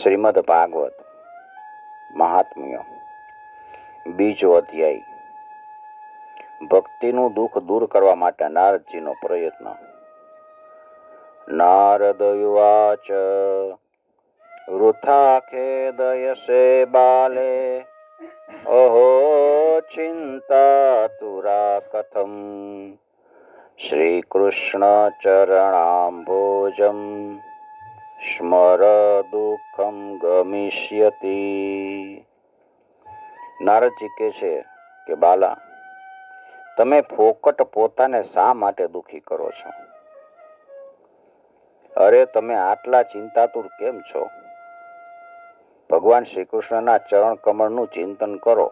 શ્રીમદ ભાગવત મહાત્મ્ય બીજો અધ્યાય. ભક્તિનું દુઃખ દૂર કરવા માટે નારદજીનો પ્રયત્ન. નારદયુવાચ વૃથા ખેદયસે બાલે અહો ચિંતા તુરા કથમ શ્રીકૃષ્ણ ચરણાંભોજમ સ્મર દુઃખમ ગમિષ્યતિ. નારદજી કહે છે કે બાલા, તમે ફોકટ પોતાને શા માટે દુઃખી કરો છો? અરે, તમે આટલા ચિંતાતુર કેમ છો? ભગવાન શ્રી કૃષ્ણના ચરણ કમળનું ચિંતન કરો.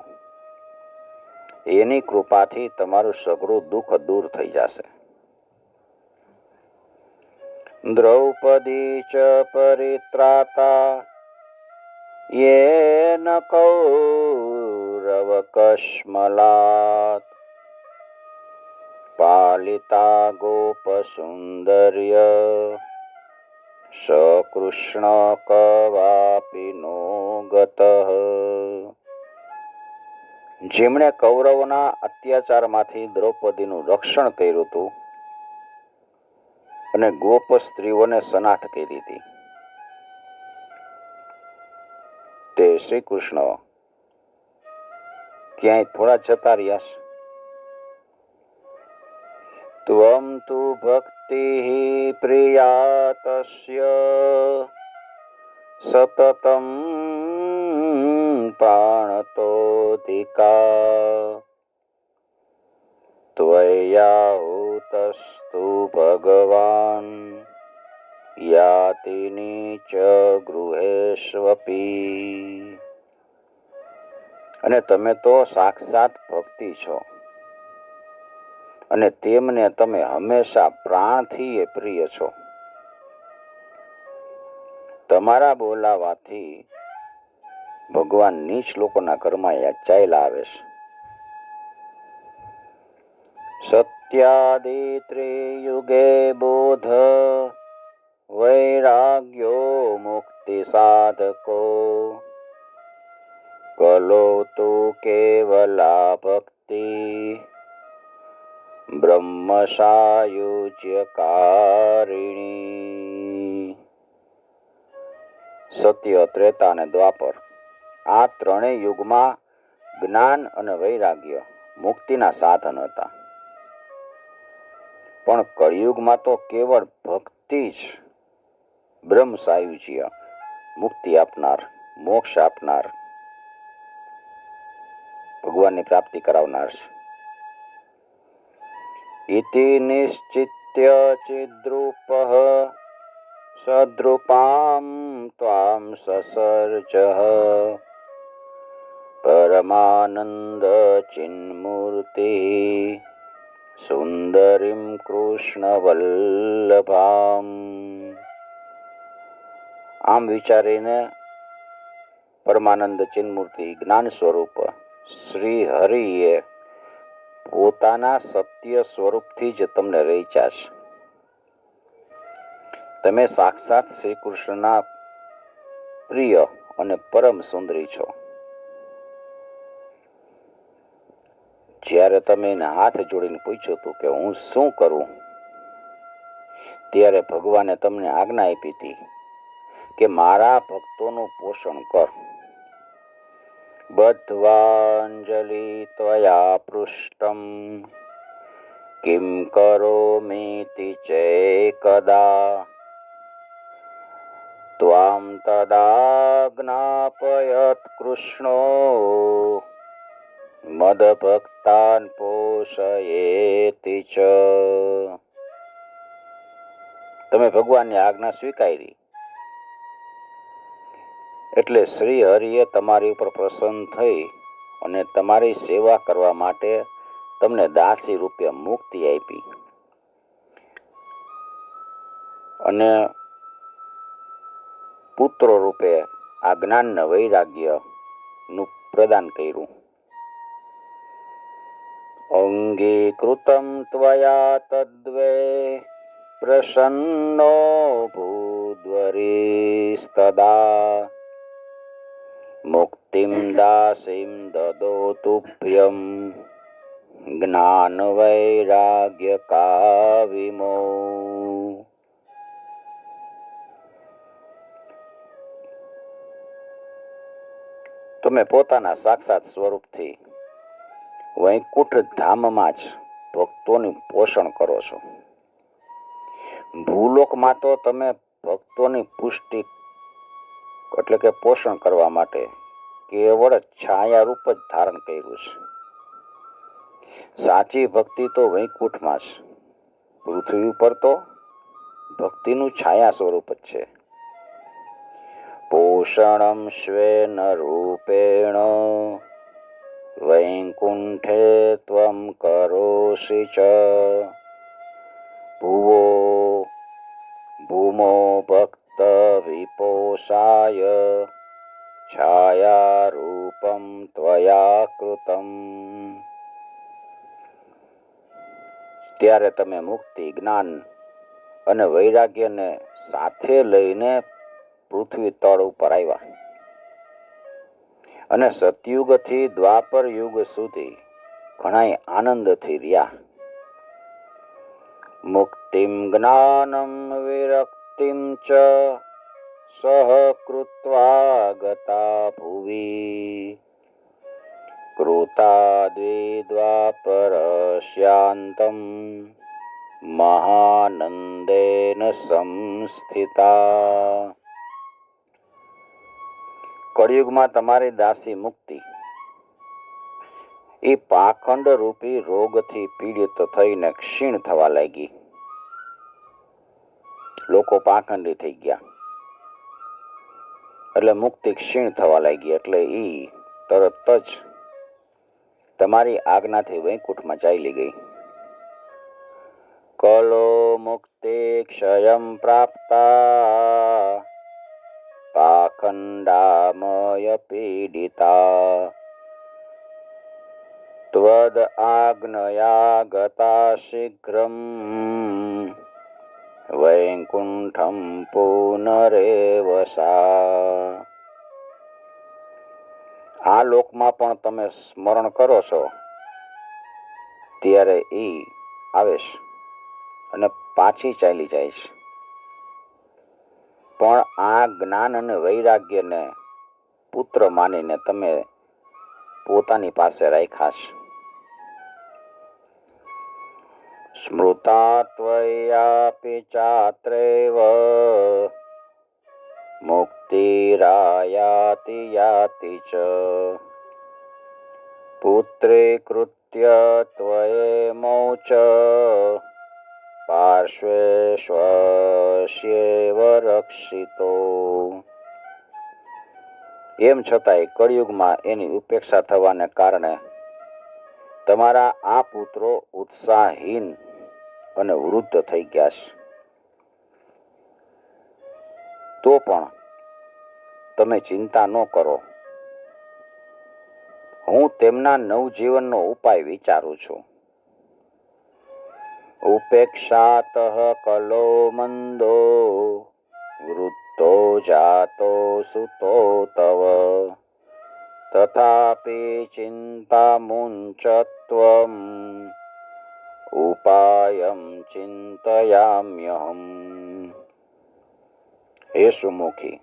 એની કૃપાથી તમારું સઘળું દુઃખ દૂર થઈ જશે. દ્રૌપદી ચ પરિત્રાતા યેન કૌરવ કશ્મલાત પાલિતા ગોપસુંદર્ય સકૃષ્ણ કવાપિનો ગતઃ. જેમણે કૌરવોના અત્યાચારમાંથી દ્રૌપદીનું રક્ષણ કર્યું હતું અને ગોપ સ્ત્રીઓને સનાથ કરી હતી, તે શ્રી કૃષ્ણ ક્યાંય થોડા જતા રહ્યા છે? ત્વમ તુ ભક્તિ પ્રિયા તસ્ય સતતમ પ્રાણતોધિકા ત્વયાહુતસ્તુ ભગવાન યાતિ નીચ ગૃહેષ્વપી. અને તમે તો સાક્ષાત ભક્તિ છો, અને તેમને તમે હંમેશા પ્રાણથી પ્રિય છો. તમારા બોલાવાથી ભગવાન નીચ લોકોના ઘરમાં ચાલ્યા આવે છે. સત્યાદિ ત્રિયુગે બોધ વૈરાગ્યો મુક્તિ સાધકો કલો તુ કેવલા ભક્તિ બ્રહ્મ સાયુજ્યકારિણી. સત્ય, ત્રેતા અને દ્વાપર, આ ત્રણેય યુગમાં જ્ઞાન અને વૈરાગ્ય મુક્તિના સાધન હતા. પણ કળિયુગમાં તો કેવળ ભક્તિ જ બ્રહ્મ સાયુજ્ય, મુક્તિ આપનાર, મોક્ષ આપનાર, ભગવાનની પ્રાપ્તિ કરાવનાર છે. ઇતિ નિશ્ચિત્ય ચિદ્રૂપઃ સદ્રૂપાં ત્વાં સસર્જઃ પરમાનંદ ચિન્મૂર્તિ સુંદરીમ કૃષ્ણ વલ્લભામ. આમ વિચારીને પરમાનંદ ચિન્મૂર્તિ જ્ઞાન સ્વરૂપ શ્રી હરિએ પોતાના સત્ય સ્વરૂપથી જ તમને રચ્યા છે. તમે સાક્ષાત શ્રી કૃષ્ણના પ્રિય અને પરમ સુંદરી છો. જ્યારે તમે એને હાથ જોડીને પૂછ્યું હતું કે હું શું કરું, ત્યારે ભગવાને તમને આજ્ઞા આપી હતી કે મારા ભક્તોનું પોષણ કર. બદ્ધ્વાંજલિ ત્વયા પૃષ્ટમ કિમ કરોમીતિ ચેકદા ત્વામ તદાજ્ઞાપયત કૃષ્ણો મદભક્તાન પોષયેતિ ચ. તમે ભગવાનની આજ્ઞા સ્વીકારી એટલે શ્રી હરિએ તમારી ઉપર પ્રસન્ન થઈ અને તમારી સેવા કરવા માટે તમને દાસી રૂપે મુક્તિ આપી અને પુત્રો રૂપે આ જ્ઞાન વૈરાગ્ય નું પ્રદાન કર્યું. અંગીકૃતમ ત્વયા તદ્વે પ્રસન્નો ભૂદ્વરીસ્તદા મુક્તિમ દાસીમ દદો તુભ્યમ જ્ઞાન વૈરાગ્ય કાવિમો. તમે પોતાના સાક્ષાત સ્વરૂપથી વૈકુંઠ ધામમાં જ ભક્તોનું પોષણ કરો છો. ભૂલોકમાં તો તમે ભક્તોની પુષ્ટિ એટલે કે પોષણ કરવા માટે કેવળ છાયા રૂપ જ ધારણ કર્યું છે. સાચી ભક્તિ તો વૈકુંઠમાં જ, પૃથ્વી ઉપર તો ભક્તિનું છાયા સ્વરૂપ જ છે. પોષણમ સ્વેન રૂપેણ વૈકુંઠે ત્વમ કરોષિ ચ ભુવો ભૂમો ભક્ત વિપોષાય છાયા રૂપમ ત્વયા કૃતમ. ત્યારે તમે મુક્તિ, જ્ઞાન અને વૈરાગ્યને સાથે લઈને પૃથ્વી તળ ઉપર આવ્યા અને સતયુગથી દ્વાપર યુગ સુધી ઘણાય આનંદથી રહ્યા. મુક્તિમ જ્ઞાનમ વિરક્તિમ ચ સહકૃત્વા ગતા ભુવિ કૃતાદ્વિદ્વાપરસ્યાન્તમ મહાનંદેન સંસ્થિતા. કળિયુગમાં તમારી દાસી મુક્તિ એ પાખંડ રૂપી રોગથી પીડિત થઈને ક્ષીણ થવા લાગી. લોકો પાખંડી થઈ ગયા એટલે મુક્તિ ક્ષીણ થવા લાગી, એટલે એ તરત જ તમારી આજ્ઞાથી વૈકુંઠમાં ચાલી ગઈ. કલો મુક્તિ ક્ષયમ પ્રાપ્તા પાખંડામય પીડિતા ત્વદ આજ્ઞયા ગતા શીઘ્રમ વૈકુંઠમ પુનરેવસા. આ લોકમાં પણ તમે સ્મરણ કરો છો ત્યારે એ આવે છે અને પાછી ચાલી જાય છે. પણ આ જ્ઞાન અને વૈરાગ્યને પુત્ર માનીને તમે પોતાની પાસે રાખ્યા છે. સ્મૃતા ત્વયાપી ચાત્રેવ મુક્તિરાયાતિ યાતિ ચ પુત્રે કૃત્ય ત્વયેમૌ ચ પાર્શ્વે સ્વસ્યેવ રક્ષિતો. એમ છતાંય કળિયુગમાં એની ઉપેક્ષા થવાને કારણે તમારા આ પુત્રો ઉત્સાહહીન અને વૃદ્ધ થઈ ગયા છે. તો પણ તમે ચિંતા ન કરો, હું તેમના નવજીવનનો ઉપાય વિચારું છું. ઉપેક્ષાત કલો મંદો વૃદ્ધો જાતો સુતો તવ તથાપી ચિંતા મુંચત્વમ ઉપાયમ ચિંતયામ્યહમ. હે સુમુખી,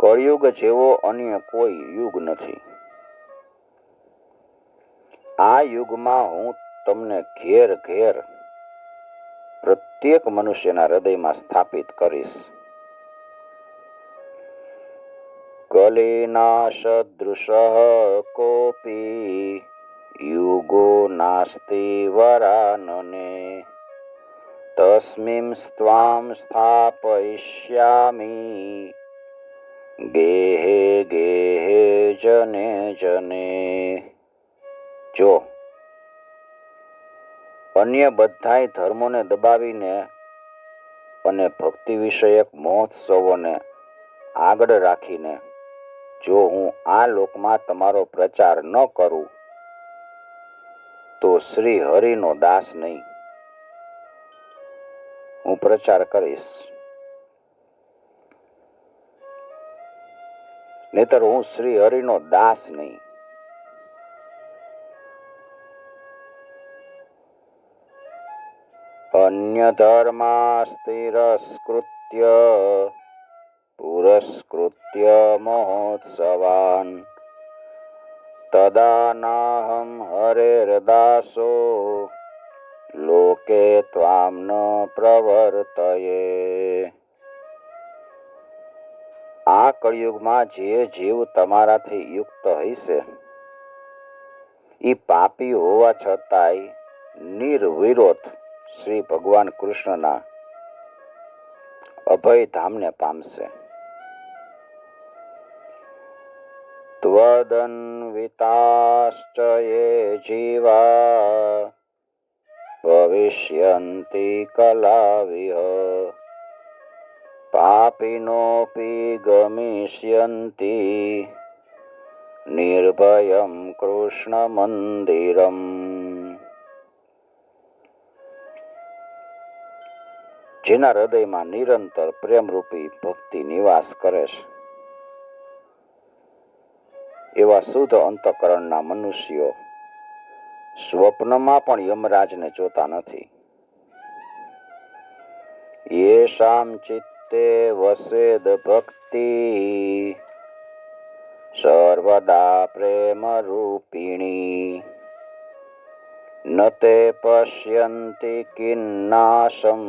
કળિયુગ જેવો અન્ય કોઈ યુગ નથી. આ યુગમાં હું તમને ઘેર ઘેર પ્રત્યેક મનુષ્યના હૃદયમાં સ્થાપિત કરીશ. કલિના સદૃશ કોપી યુગો નાસ્તિ વરાનને તસ્મિં સ્ત્વાં સ્થાપયિષ્યામિ ગેહે ગેહે જને જને. જો અન્ય બધાય ધર્મોને દબાવીને અને ભક્તિ વિષયક મહોત્સવોને આગળ રાખીને જો હું આ લોકમાં તમારો પ્રચાર ન કરું તો શ્રી હરિનો દાસ નહીં, હું પ્રચાર કરીશ. નહીતર હું શ્રી હરિનો દાસ નહીં. અન્ય ધર્માસ્તિરસ્કૃત્ય પુરસ્કૃત્ય મહોત્સવાન તદા નાહમ હરેર્દાસો લોકે ત્વામ ન પ્રવર્તયે. આ કળિયુગમાં જે જીવ તમારાથી યુક્ત હશે એ પાપી હોવા છતાંય નિર્વિરોધ શ્રી ભગવાન કૃષ્ણના અભય ધામને પામશે. ત્વદન્વિતાશ્ચ યે જીવા ભવિષ્યન્તિ કલાવિહ પાપિનોપી ગમિષ્યન્તિ નિર્ભયં કૃષ્ણ મંદિરમ. જેના હૃદયમાં નિરંતર પ્રેમરૂપી ભક્તિ નિવાસ કરે છે એવા શુદ્ધ અંતઃકરણના મનુષ્યો સ્વપ્નમાં પણ યમરાજને જોતા નથી. યેષામ ચિત્તે વસેદ ભક્તિ સર્વદા પ્રેમ રૂપિણી ન તે પશ્યન્તિ કિન્નાશમ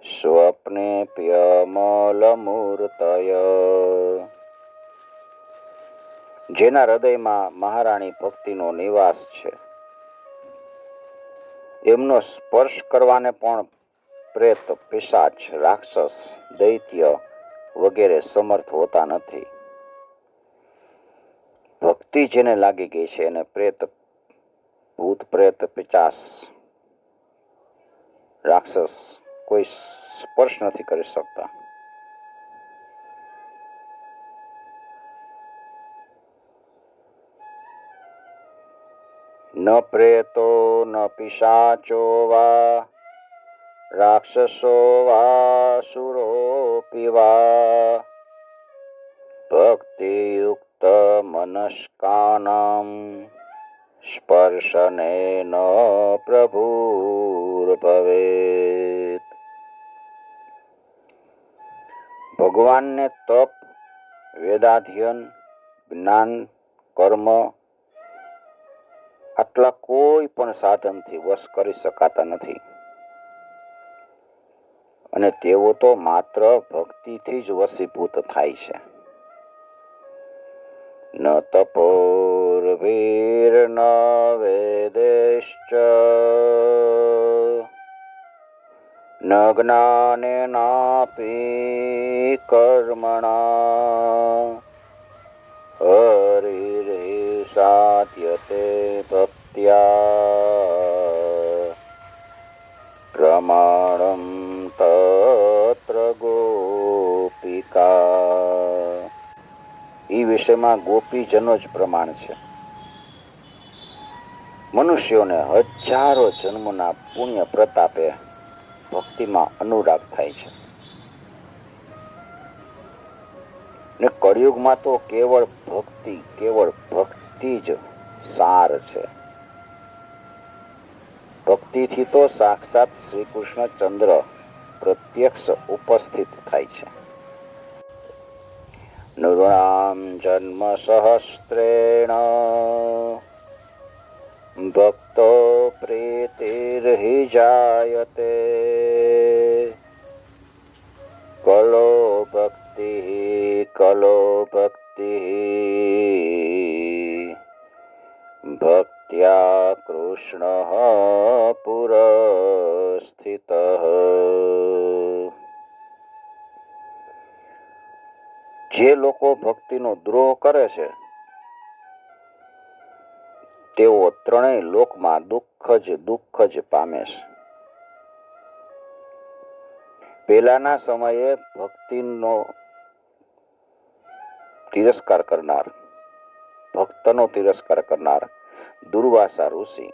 સ્વપ્નેપ્યમલમૂર્તય. જેના હૃદયમાં મહારાણી ભક્તિનો નિવાસ છે એમનો સ્પર્શ કરવાને પણ પ્રેત, પિશાચ, રાક્ષસ, દૈત્ય વગેરે સમર્થ હોતા નથી. ભક્તિ જેને લાગી ગઈ છે એને ભૂત પ્રેત, પિશાચ, રાક્ષસ કોઈ સ્પર્શ નથી કરી શકતા. ન પ્રેતો ન પિશાચો વા રાક્ષસો વા સુરોપી વા ભક્તિયુક્ત મનસ્કાનામ સ્પર્શનેન પ્રભુર્ભવેત. ભગવાનને તપ, વેદાધ્યન, જ્ઞાન, કર્મ આટલા કોઈ પણ સાધનથી વશ કરી શકાતા નથી અને તેઓ તો માત્ર ભક્તિથી જ વશીભૂત થાય છે. ન તપોર્ભીર્ન વેદેશ્ચ ન જ્ઞાનેનાપી કર્મણા હરિર્હિ સાધ્યતે ભક્ત્યા પ્રમાણમ તત્ર ગોપિકા. એ વિષયમાં ગોપીજનો જ પ્રમાણ છે. મનુષ્યોને હજારો જન્મના પુણ્ય પ્રતાપે ભક્તિમાં અનુરાગ થાય છે ને કળિયુગમાં તો કેવળ ભક્તિ જ સાર છે. ભક્તિથી તો સાક્ષાત શ્રી કૃષ્ણચંદ્ર પ્રત્યક્ષ ઉપસ્થિત થાય છે. નૃણામ જન્મ સહસ્ત્રેણ ભક્તો પ્રીતિર્હિ જાયતે કલો ભક્તિ ભક્ત્યા કૃષ્ણ પુરસ્થિત. જે લોકો ભક્તિનો દ્રોહ કરે છે તેઓ ત્રણેય લોકમાં દુઃખ જ પામે છે. પહેલાના સમયે ભક્તિનો તિરસ્કાર કરનાર, ભક્તનો તિરસ્કાર કરનાર દુર્વાસા ઋષિ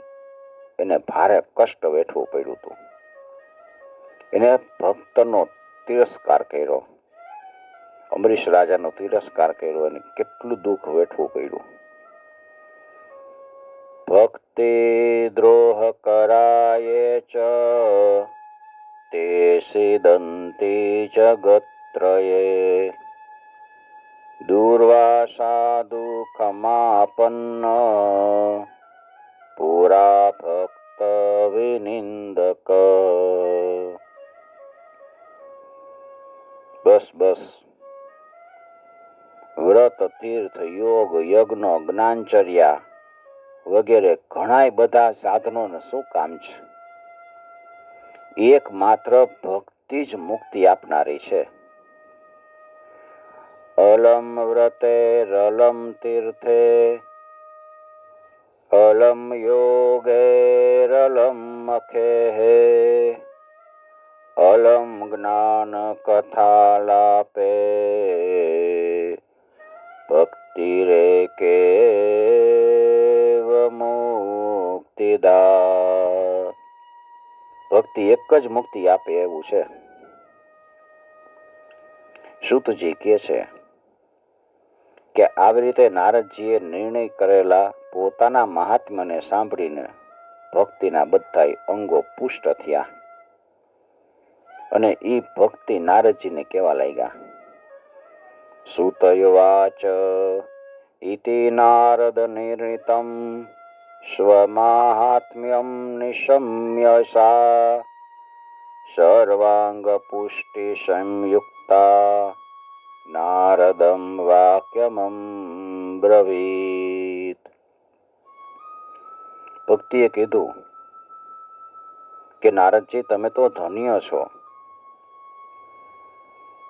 એને ભારે કષ્ટ વેઠવું પડ્યું હતું. એને ભક્તનો તિરસ્કાર કર્યો. અંબરીશ રાજાનો તિરસ્કાર કર્યો અને કેટલું દુઃખ વેઠવું પડ્યું. ભક્તિ દ્રોહ કરાયે ચ તે સિદંતી જગત્રયે દુર્વાસા દુઃખમાપન્ન પુરા ભક્ત વિનિંદક. બસ બસ, વ્રત તીર્થ યોગ યજ્ઞ જ્ઞાનચર્યા વગેરે ઘણાય બધા સાધનોને શું કામ છે? એકમાત્ર ભક્તિ જ મુક્તિ આપનારી છે. અલમ વ્રતે રલમ તીર્થે અલમ યોગે રલમ મખે અલમ જ્ઞાન કથાલાપે ભક્તિ રે કેવ મુક્તિદા. ભક્તિ એક જ મુક્તિ આપે એવું છે. સૂતજી કહે છે કે આવી રીતે નારદજીએ નિર્ણય કરેલા પોતાના મહાત્મ્યને સાંભળીને ભક્તિના બધાય અંગો પુષ્ટ થયા અને એ ભક્તિ નારદજીને કહેવા લાગ્યા. સૂતયુવાચ ઇતિ નારદ નિર્ણિતમ સ્વમાહાત્મ્યમ નિશમ્ય સા સર્વાંગ પુષ્ટિ સંયુક્તા નારદમ વાક્યમમ બ્રવીત. ભક્તિએ કીધું કે નારદજી, તમે તો ધન્ય છો.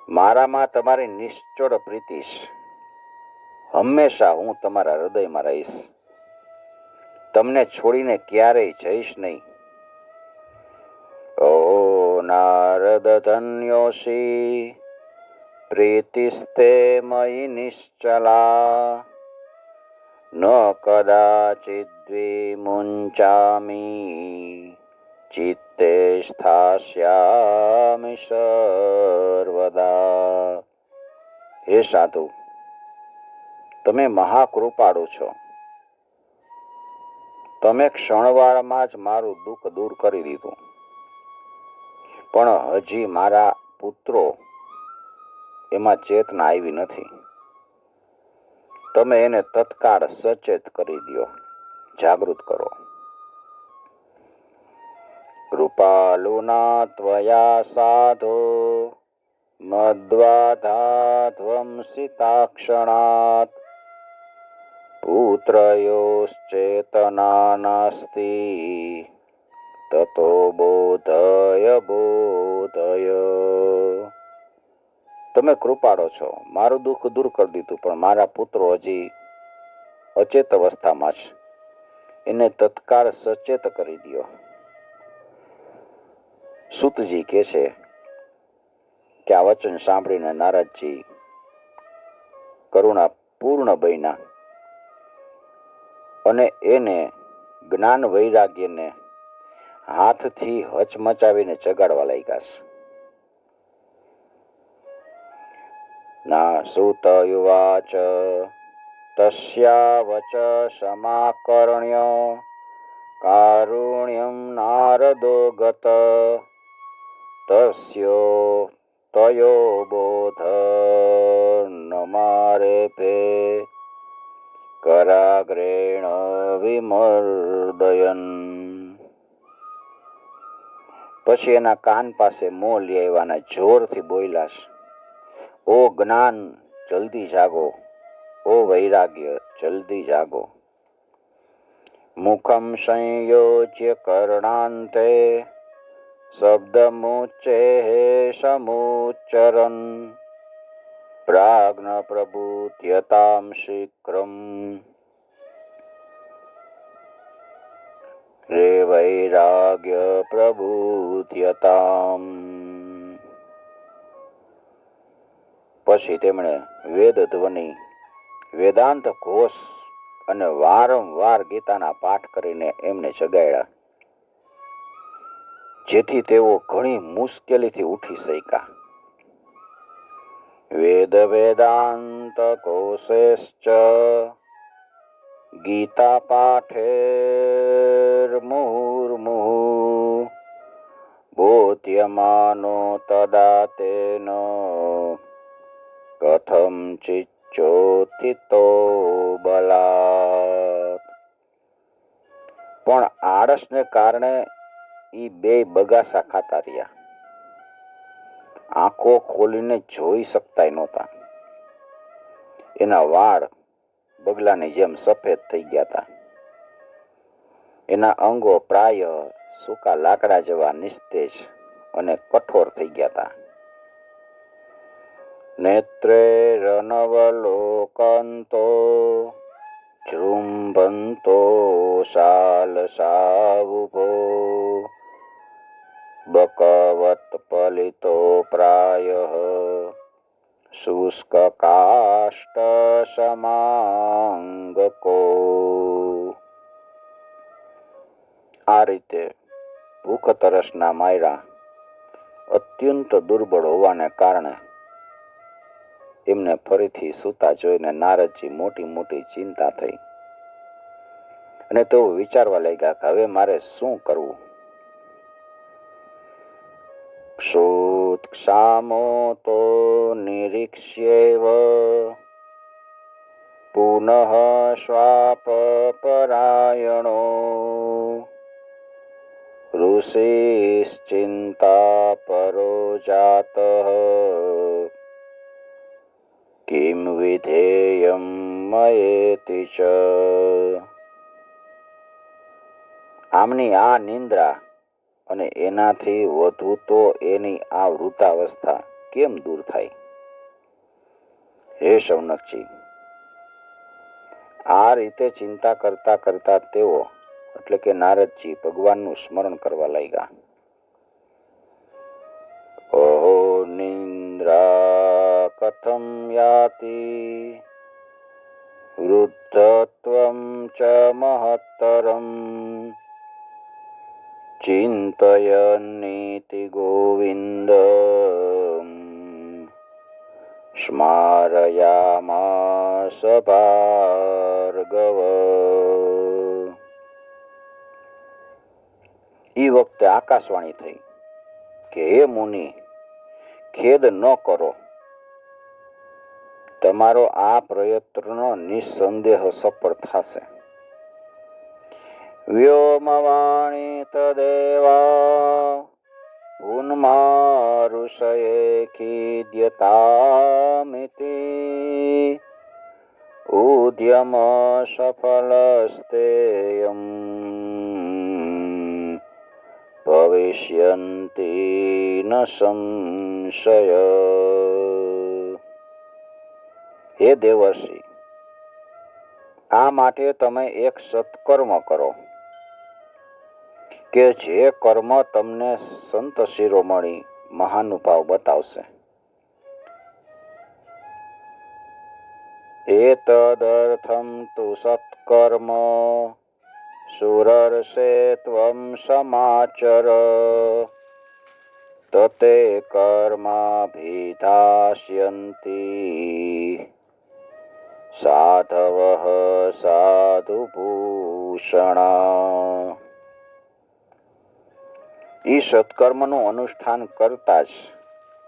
મારામાં તમારી નિશ્ચળ પ્રીતિ છે. હંમેશા હું તમારા હૃદયમાં રહીશ. તમને છોડીને ક્યારેય જઈશ નહીં. ઓ નારદ ધન્યોસી પ્રીતિસ્તે મયિ નિશ્ચલા ન કદાચિદ વિમુંચામિ ચિત્તે સ્થાસ્યામિ સર્વદા. હે સાધુ, તમે મહાકૃપાળુ છો. તમે ક્ષણવાળમાં જ મારું દુઃખ દૂર કરી દીધું. પણ હજી મારા પુત્રો એમાં ચેતના આવી નથી. તમે એને તત્કાળ સચેત કરી દો, જાગૃત કરો. કૃપાલુના ત્વયા સાધો મદ્વાધાધ્વંસિતાક્ષણાત પુત્રયોશ્ચેતના નાસ્તિ તતો બોધય બોધય. તમે કૃપાળો છો, મારું દુઃખ દૂર કરી દીધું, પણ મારા પુત્રો હજી અચેત અવસ્થામાં છે. એને તત્કાળ સચેત કરી દો. સૂતજી કહે છે કે આ વચન સાંભળીને નારદજી કરુણા પૂર્ણ બન્યા અને એને જ્ઞાન વૈરાગ્યને હાથથી હચમચાવીને જગાડવા લાગ્યા છે. ના સૂતયુવાચ તસ્યા વચ સમાકર્ણ્ય કારુણ્યમ નારદો ગત તસ્યો તયો બોધ નમારે ભે કરાગ્રેણ વિમર્દયન. પછી એના કાન પાસે મોં લઈ આવ્યાના જોરથી બોલ્યા છે, ઓ જ્ઞાન જલ્દી જાગો, ઓ વૈરાગ્ય જલ્દી જાગો. મુખમ સંયોજ્ય કર્ણાંતે શબ્દમુચ્ચે સમુચ્ચરન પ્રાજ્ઞ પ્રભુત્યતામ શીઘ્રમ રે વૈરાગ્ય પ્રભુત્યતામ. પછી તેમણે વેદ ધ્વનિ, વેદાંત ઘોષ અને વારંવાર ગીતાના પાઠ કરીને એમને જગાડ્યા, જેથી તેઓ ઘણી મુશ્કેલીથી ઉઠી શક્યા. વેદ વેદાંત કોશેશ્ચ ગીતા પાઠેર્મુર્મુઃ બોધ્યમાનો તદા તેન કથમ ચિચ્ચોતિતો બલાત. પણ આળસને કારણે ઈ બે બગાસા ખાતા રહ્યા. આંખો ખોલીને જોઈ શકતા નહોતા. એના વાળ બગલાની જેમ સફેદ થઈ ગયા હતા. એના અંગો પ્રાય સૂકા લાકડા જેવા નિસ્તેજ અને કઠોર થઈ ગયા હતા. નેત્રે રનવલોકંતો જૃંભંતો શાલસાવુભો બકવત પલિતો પ્રાયઃ શુષ્ક કાષ્ટ સમાંગકો. આ રીતે ભૂખ તરસના માયરા અત્યંત દુર્બળ હોવાને કારણે એમને ફરીથી સૂતા જોઈને નારદજી મોટી મોટી ચિંતા થઈ અને તેઓ વિચારવા લાગ્યા કે હવે મારે શું કરવું. ક્ષોત્ક્ષામો તો નિરીક્ષ્યેવ પુનઃ શ્વાપ પરાયણો ઋષિશ્ચિંતા પરો જાતઃ કિમ વિધેયં મયેતિ ચ. આમની આ નિંદ્રા અને એનાથી વધુ તો એની આ વૃદ્ધાવસ્થા કેમ દૂર થાય? હે શૌનકજી, આ રીતે ચિંતા કરતા કરતા તેઓ એટલે કે નારદજી ભગવાનનું સ્મરણ કરવા લાગ્યા. ઓહો નિંદ્રા કથમ યાતિ વૃદ્ધત્વં ચ મહત્તરમ ચિંતયન્નિતિ ગોવિંદ સ્મારયામાસ ભાર્ગવ. ઈ વખતે આકાશવાણી થઈ કે હે મુનિ, ખેદ ન કરો. તમારો આ પ્રયત્ન નિસંદેહ સફળ થશે. વ્યોમવાણી તદેવા ઉન્મારુષયે ખીદ્યતામિતિ ઉદ્યમ સફલસ્તેયં ભવિષ્યન્તિ ન સંશય. હે દેવર્ષિ, આ માટે તમે એક સત્કર્મ કરો કે જે કર્મ તમને સંત શિરોમણી મહાનુભાવ બતાવશે. એતદર્થં તુ સત્કર્મ સુરર્ષે ત્વં સમાચર તતે કર્માભિધાસ્યન્તિ સાધવઃ સાધુભૂષણા. ઈ સત્કર્મનું અનુષ્ઠાન કરતા જ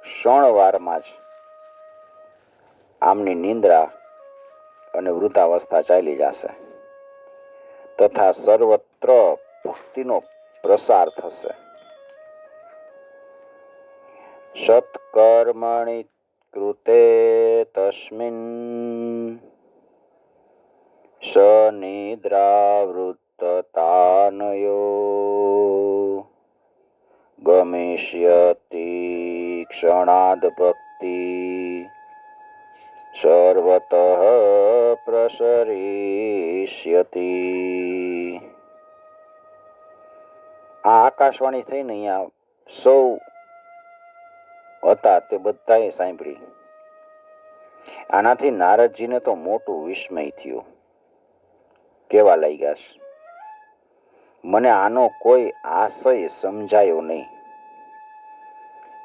ક્ષણવારમાં જ આમની નિંદ્રા અને વૃદ્ધાવસ્થા ચાલી જશે તથા સર્વત્ર ભક્તિનો પ્રસાર થશે. સત્કર્મણિ કૃતે તસ્મિન સનિદ્રાવૃત્તતાનયો ગમિષ્યતિ ક્ષણાદ ભક્તિ સર્વતઃ પ્રસરિષ્યતિ. આ આકાશવાણી થઈને અહીંયા સૌ હતા તે બધાએ સાંભળી. આનાથી નારદજીને તો મોટું વિસ્મય થયું. કેવા લાગ્યા છે, મને આનો કોઈ આશય સમજાયો નહીં.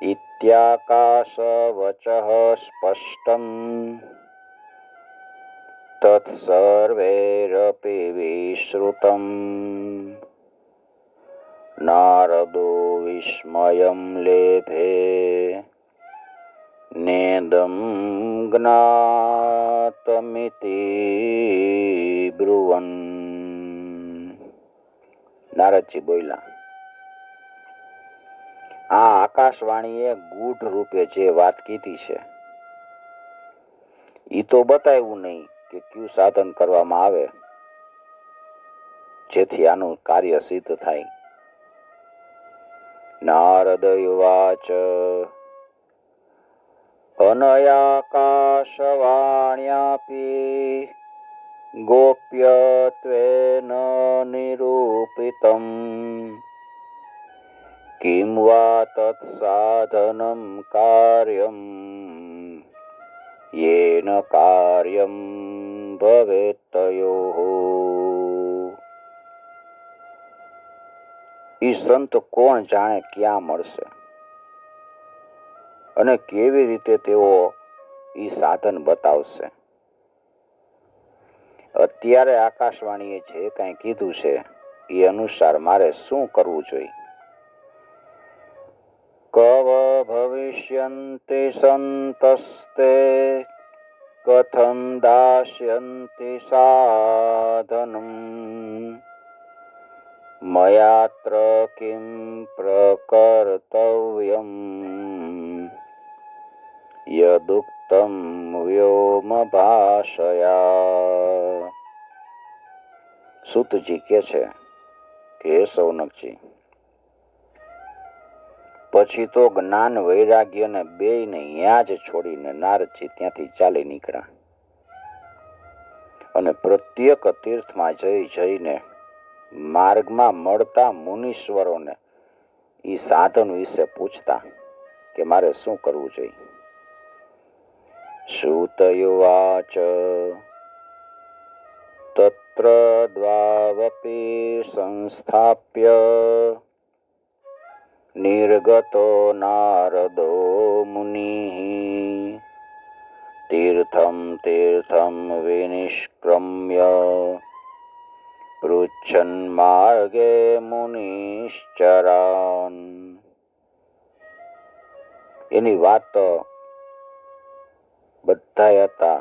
ઇત્યાકાશવચઃ સ્પષ્ટં તત્સર્વૈરપી વિશ્રુતં નારદો વિસ્મયં લેભે નેદં જ્ઞાતમિતિ બ્રુવન. નારદજી બોલ્યા, આ આકાશવાણીએ ગૂઢ રૂપે જે વાત કીધી છે એ તો બતાવ્યું નહીં કે કયું સાધન કરવામાં આવે જેથી આનું કાર્ય સિદ્ધ થાય. નારદ યુવાચ અનયાકાશવાણ્યાપી ગોપ્યત્વેન નિરૂપિતમ કિમ વા તત્સાધનમ કાર્યમ યેન કાર્યમ ભવેત તયોઃ. ઈ સંત કોણ જાણે ક્યાં મળશે અને કેવી રીતે તેઓ ઈ સાધન બતાવશે. અત્યારે આકાશવાણીએ જે કાંઈ કીધું છે એ અનુસાર મારે શું કરવું જોઈએ? કવ ભવિષ્યન્તિ સંતસ્તે કથમ દાસ્યન્તિ સાધનમ મયાત્ર કિમ પ્રકર્તવ્યમ યદુક્તમ વ્યોમ ભાષયા. સૂતજી કહે છે કે હે સૌનકજી, પછી તો જ્ઞાન વૈરાગ્યને બેયને ત્યાં જ છોડીને નારદજી ત્યાંથી ચાલી નીકળ્યા અને પ્રત્યેક તીર્થમાં જઈને માર્ગમાં મળતા મુનીશ્વરોને ઈ સાધન વિશે પૂછતા કે મારે શું કરવું જોઈએ. સૂતયુવાચ તત્ર દ્વાવપી સંસ્થાપ્ય નિર્ગતો નારદો મુનિઃ તીર્થમ તીર્થમ વિનિષ્ક્રમ્ય પૃચ્છન માર્ગે મુનિશ્ચરાન. એની વાત તો બધાય હતા,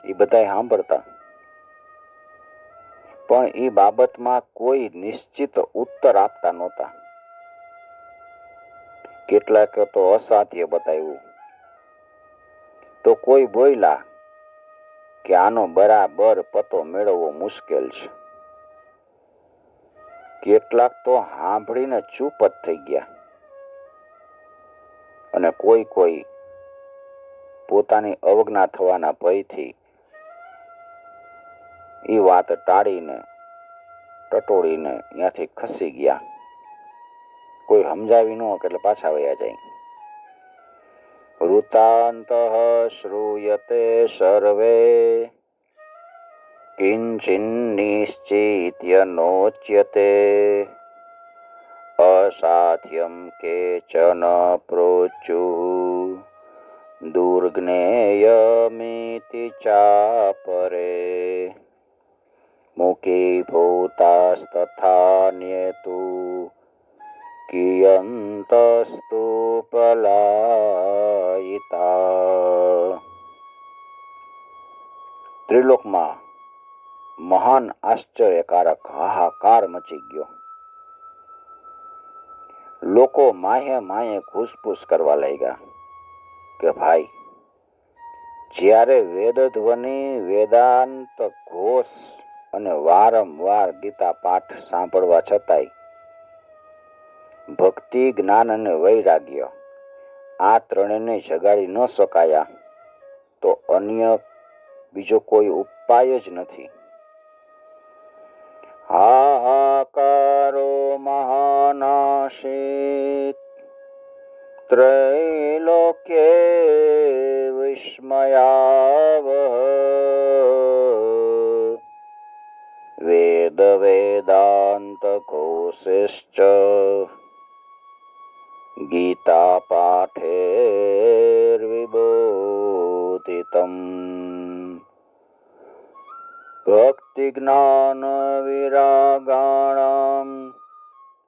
એ બધાય સાંભળતા, પણ એ બાબતમાં કોઈ નિશ્ચિત ઉત્તર આપતા નહોતા. કેટલાક તો અસાધ્ય બતાવ્યું, તો કોઈ બોલ્યા કે આનો બરાબર પતો મેળવવો મુશ્કેલ છે. કેટલાક તો સાંભળીને ચૂપ જ થઈ ગયા અને કોઈ પોતાની અવજ્ઞા થવાના ભયથી એ વાત ટાળીને ટટોળીને ત્યાંથી ખસી ગયા. કોઈ સમજાવી ન એટલે પાછા વયા જાય. વૃતાંતઃ શ્રૂયતે સર્વે કિંચિન્નિશ્ચિત્ય નોચ્યતે અસાધ્યમ કેચન પ્રોચ્યુઃ દુર્જ્ઞેયમિતિ ચાપરે મુખી ભૂતાસ્તથાન્યેતુ કિયંતસ્તુ પલાયિતા. ત્રિલોકમાં મહાન આશ્ચર્યકારક હાહાકાર મચી ગયો. લોકો માહે માહે ઘૂસપૂસ કરવા લાગ્યા કે ભાઈ, જ્યારે વેદધ્વનિ વેદાંત ઘોષ અને વારંવાર ગીતા પાઠ સાંભળવા છતાંય ભક્તિ જ્ઞાન અને વૈરાગ્ય આ ત્રણેયને જગાડી ન શકાયા તો અન્ય બીજો કોઈ ઉપાય જ નથી. હાહાકારો મહાનાશિત ત્રૈલોક્યે વિસ્મયાવહ વેદ વેદાંત ઘોષેશ્ચ ગીતા ગીતા પાઠેર્વિબોધિતમ ભક્તિ જ્ઞાન વિરાગાણામ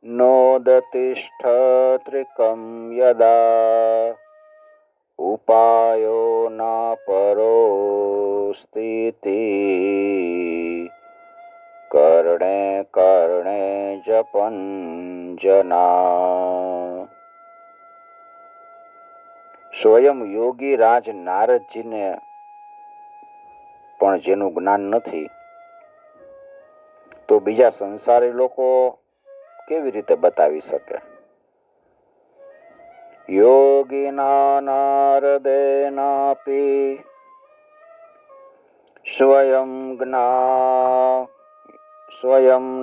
નોદતિષ્ઠત્રિકમ યદા ઉપાયો ના પરો સ્થિતિ કર્ણે કર્ણે જપન જના. સ્વયં યોગી રાજ નારદજીને પણ જેનું જ્ઞાન નથી તો બીજા સંસારી લોકો કેવી રીતે બતાવી શકે? યોગિના નારદેનાપી સ્વયં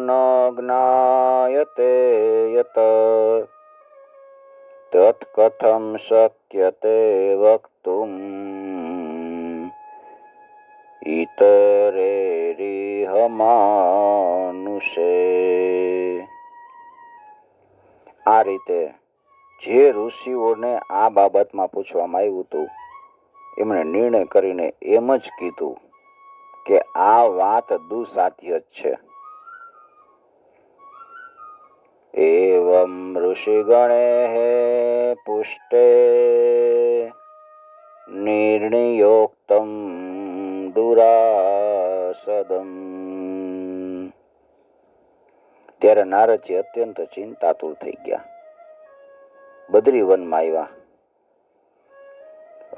ન જ્ઞાયતે યત તત્કથમ શક્યતે વક્તુમ ઇતરેરિહ માનુષે. આ રીતે જે ઋષિઓને આ બાબતમાં પૂછવામાં આવ્યું હતું એમણે નિર્ણય કરીને એમ જ કીધું કે આ વાત દુસાધ્ય જ છે. એવં ઋષિગણે પુષ્ટે નિર્ણયોક્તમ દુરાસદમ. ત્યારે નારદજી અત્યંત ચિંતાતુર થઈ ગયા. બદ્રીવનમાં આવ્યા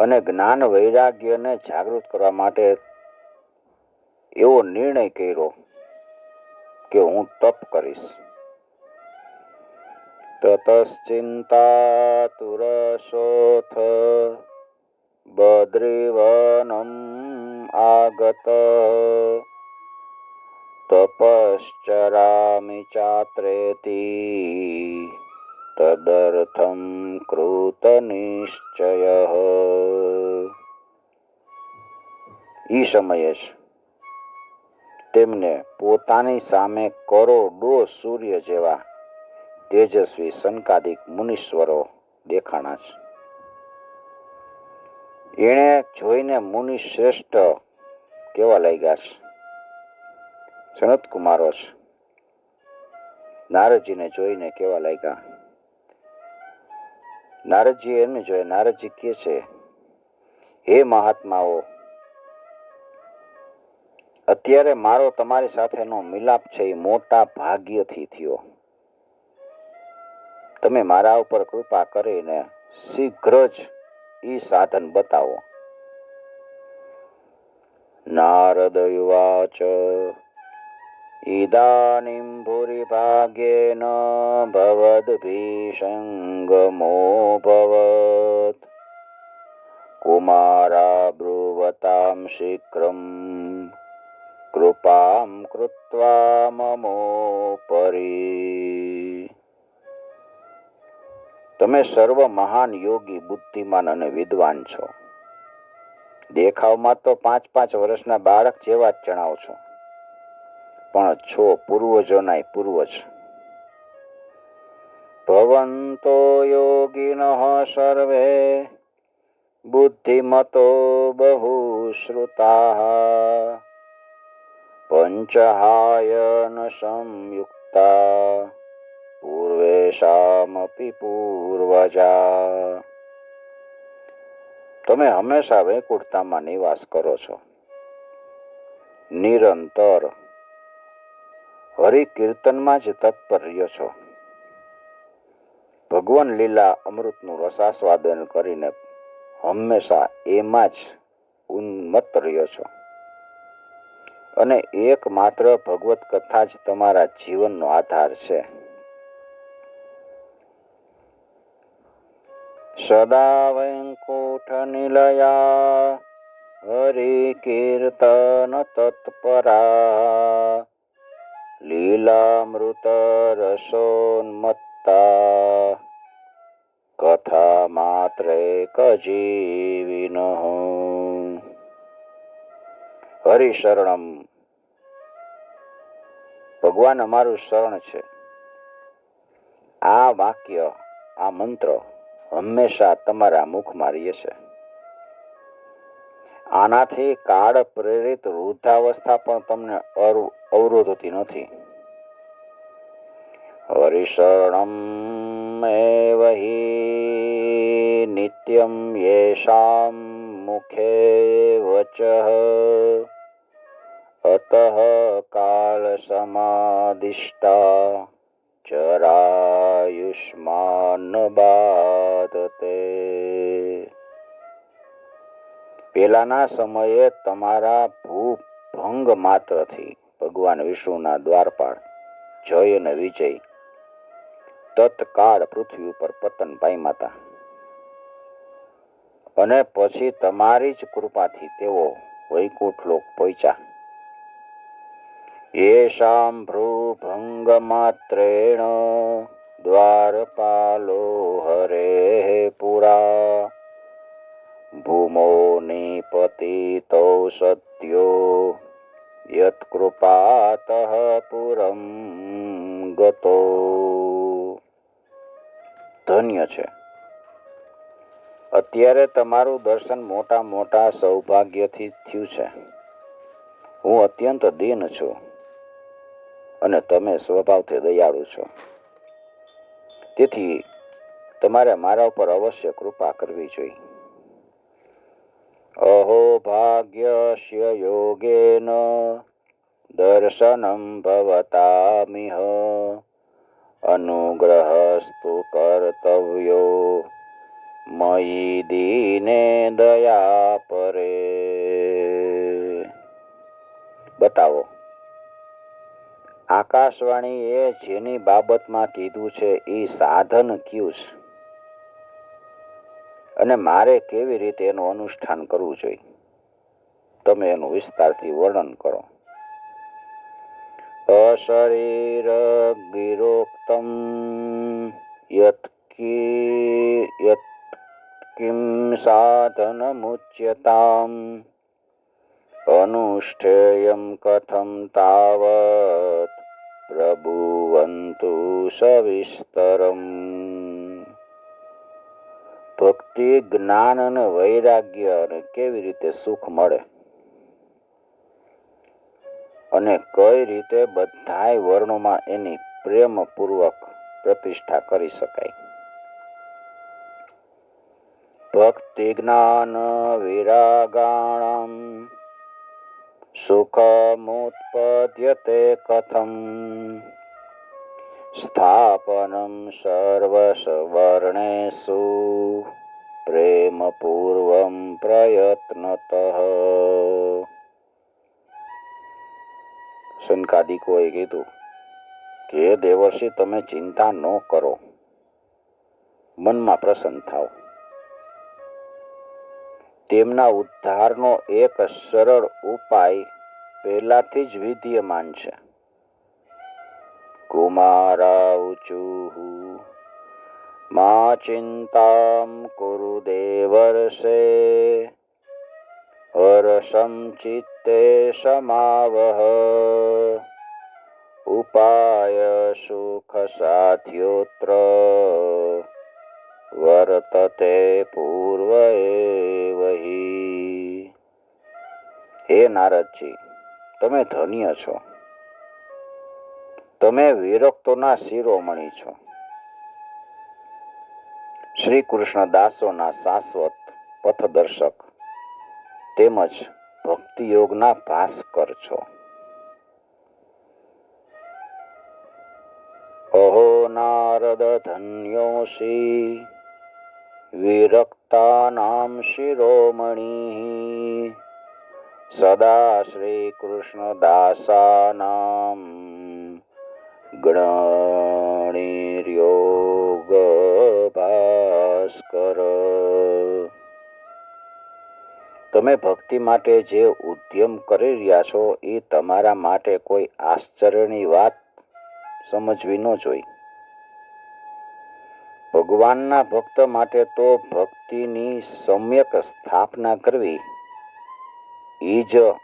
અને જ્ઞાન વૈરાગ્યને જાગૃત કરવા માટે એવો નિર્ણય કર્યો કે હું તપ કરીશ. તતશ્ચિંતાતુરસોથ બદ્રીવનમ આગત તપશ્ચરામિ ચાત્રેતિ તદર્થમ કૃત નિશ્ચયઃ. ઈ સમયે જ તેમને પોતાની સામે કરોડો સૂર્ય જેવા તેજસ્વી સંકાદિક મુનીશ્વરો દેખાણા છે. એને જોઈને મુનિ શ્રેષ્ઠ કેવા લાગ્યા છે. સનત કુમારો છે. નારદજીને જોઈને કેવા લાગ્યા. નારદજી એમને જોયે. નારદજી કહે છે, હે મહાત્માઓ, અત્યારે મારો તમારી સાથેનો મિલાપ છે એ મોટા ભાગ્યથી થયો. તમે મારા ઉપર કૃપા કરીને શીઘ્ર જ ઈ સાધન બતાવો. નારદ યુવાચ ઇદાનીમ ભૂરી ભાગ્યેન ભવદ્ભીષંગમો ભવત કુમારા બ્રુવતામ શીઘ્રમ કૃપામ કૃત્વા મમોપરી. તમે સર્વ મહાન યોગી, બુદ્ધિમાન અને વિદ્વાન છો. દેખાવમાં તો 5-5 વર્ષના બાળક જેવા જ જણાવો છો, પણ છો પૂર્વજોના પૂર્વજ. ભવન્તો યોગિનઃ સર્વે બુદ્ધિમતો બહુશ્રુતાઃ પંચહાયન સંયુક્તા પૂર્વેશામપી પૂર્વજા. તમે હંમેશા વૈકુંઠધામમાં નિવાસ કરો છો. નિરંતર હરિકીર્તનમાં જ તત્પર રહ્યો છો. ભગવાન લીલા અમૃતનું રસાસ્વાદન કરીને હંમેશા એમાં જ ઉન્મત્ત રહ્યો છો અને એકમાત્ર ભગવત કથા જ તમારા જીવનનો આધાર છે. સદા વૈકુંઠ નિલયા હરિકીર્તન તત્પરા લીલામૃત રસોન્મત્તા કથા માત્રે કજીવિનઃ. હરિશરણમ, ભગવાન અમારું શરણ છે. આ વાક્ય, આ મંત્ર હંમેશા તમારા મુખમાં રહેશે. આનાથી કાળ પ્રેરિત વૃદ્ધાવસ્થા પણ તમને અવરોધતી નથી. હરિશરણમ એવ હિ નિત્યમ યેષામ મુખે વચઃ અતઃ કાલ સમાદિષ્ટા ચરાયુષ્માન બાધતે. પેલાના સમયે તમારા ભૂભંગ માત્રથી ભગવાન વિષ્ણુના દ્વારપાળ જય અને વિજય તત્કાળ પૃથ્વી ઉપર પતન પામ્યા હતા. અને પછી તમારી જ કૃપાથી તેઓ વૈકુંઠ લોક પહોંચ્યા. યેષામ ભ્રુભંગ માત્રેણ દ્વારપાલો હરેઃ પુરા ભૂમો નિપતિતો સત્યો યત્કૃપાતઃ પુરં ગતો. ધન્ય છે. અત્યારે તમારું દર્શન મોટા મોટા સૌભાગ્યથી થયું છે. હું અત્યંત દીન છું અને તમે સ્વભાવથી દયાળુ છો. તેથી તમારે મારા ઉપર અવશ્ય કૃપા કરવી જોઈએ. અહો ભાગ્યસ્ય યોગેન દર્શનમ ભવતામિહ અનુગ્રહસ્તુ કર્તવ્યો મયી દીને દયા પરે. બતાવો, આકાશવાણીએ જેની બાબતમાં કીધું છે એ સાધન કયું છે અને મારે કેવી રીતે એનું અનુષ્ઠાન કરવું જોઈએ? તમે એનું વિસ્તારથી વર્ણન કરો. અશરીર ગિરોક્તમ યત કિમ સાધનમુચ્યતામ અનુષ્ઠેયં કથમ તાવત પ્રભુવંતુ સવિસ્તરમ. ભક્તિ, જ્ઞાન અને વૈરાગ્ય અને કેવી રીતે સુખ મળે અને કઈ રીતે બધાય વર્ણોમાં એની પ્રેમપૂર્વક પ્રતિષ્ઠા કરી શકાય. ભક્તિ જ્ઞાન વિરાગાણામ સુખમુત્પદ્યતે કથમ સ્થાપનમ સર્વસ્વર્ણેષુ પ્રેમપૂર્વમ પ્રયત્નતઃ. સનકાદિકોએ કીધું કે હે દેવર્ષિ, તમે ચિંતા ન કરો, મનમાં પ્રસન્ન થાઓ. તેમના ઉદ્ધારનો એક સરળ ઉપાય પહેલાથી જ વિદ્યમાન છે. કુમારા ઉચુઃ મા ચિંતામ કુરુ દેવર્ષે હર્ષમ ચિત્તે સમાવહ ઉપાય સુખ સાધ્યોત્ર વર્તતે પૂર્વ એવ હિ. હે નારદજી, તમે ધન્ય છો. તમે વિરક્તોના શિરોમણી છો. શ્રી કૃષ્ણ દાસોના શાશ્વત પથદર્શક તેમજ ભક્તિ યોગના ભાસ્કર છો. અહો નારદ ધન્યોસી વિરક્તાનામ શિરોમણી સદા શ્રી કૃષ્ણ દાસાનામ જ્ઞાનિર્યોગ ભાસ્કર. તમે ભક્તિ માટે જે ઉદ્યમ કરી રહ્યા છો એ તમારા માટે કોઈ આશ્ચર્યની વાત સમજવી ન જોઈ. ભગવાનના ભક્ત માટે તો ભક્તિની સમ્યક સ્થાપના કરવી એ જ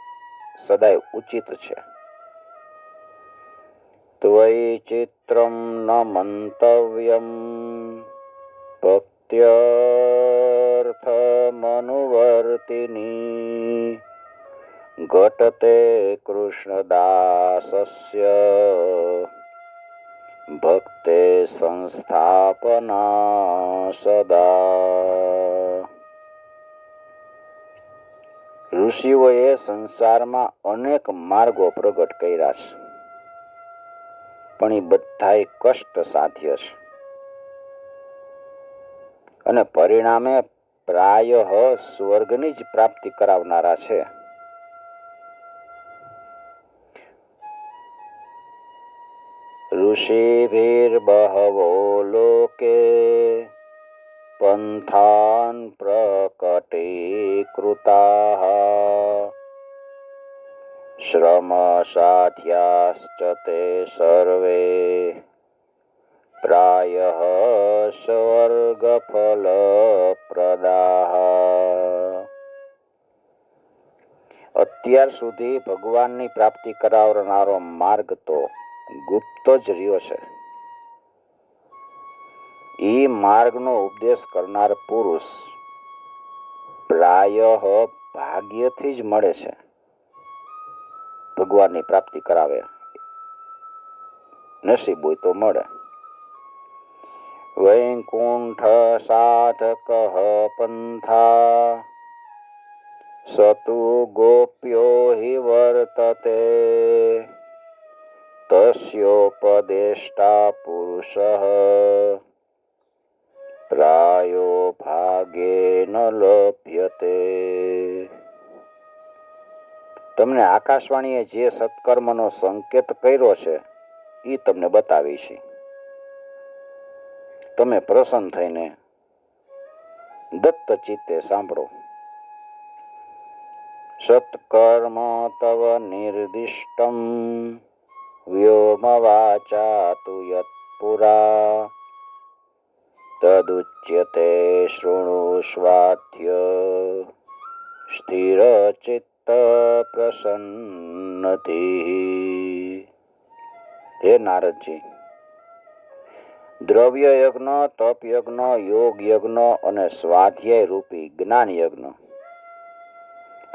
સદાય ઉચિત છે. ત્વયિ ચિત્રમ ન મંતવ્યમ ભક્ત્યર્થમનુવર્તિની ઘટતે કૃષ્ણદાસસ્ય ભક્તે સંસ્થાપના સદા. ઋષિઓએ સંસારમાં અનેક માર્ગો પ્રગટ કર્યા છે, પણ એ બધાય કષ્ટ સાધ્ય છે અને પરિણામે પ્રાયઃ સ્વર્ગની જ પ્રાપ્તિ કરાવનારા છે. ઋષિભિર્બહવો લોકે પંથાન પ્રકટીકૃતાઃ શ્રમ સાધ્યાશ્ચ તે સર્વે પ્રાયઃ સ્વર્ગફલપ્રદાઃ. અત્યાર સુધી ભગવાનની પ્રાપ્તિ કરાવનારો માર્ગ તો ગુપ્ત જ રહ્યો છે. એ માર્ગનો ઉપદેશ કરનાર પુરુષ પ્રાયઃ ભાગ્યથી જ મળે છે. ભગવાનની પ્રાપ્તિ કરાવે, નસીબ હોય તો મળે. વૈકુંઠ સાધક પંથા સતુ ગોપ્યો હિ વર્તતે તસ્યોપદેષ્ટા પુરુષ પ્રાયો ભાગેન લભ્યતે. તમને આકાશવાણીએ જે સત્કર્મનો સંકેત કર્યો છે એ તમને બતાવી છે. તમે પ્રસન્ન થઈને દત્ત ચિત્તે સાંભળો. સત્કર્મ તવ નિર્દિષ્ટમ વ્યોમ વાચા તુ યત પુરા તદુચ્યતે શૃણુષ્વાધ્ય સ્થિર ચિત્ત પ્રસન્નતિ. હે નારદજી, દ્રવ્ય યજ્ઞ, તપ યજ્ઞ, યોગ યજ્ઞ અને સ્વાધ્યાય રૂપી જ્ઞાન યજ્ઞ,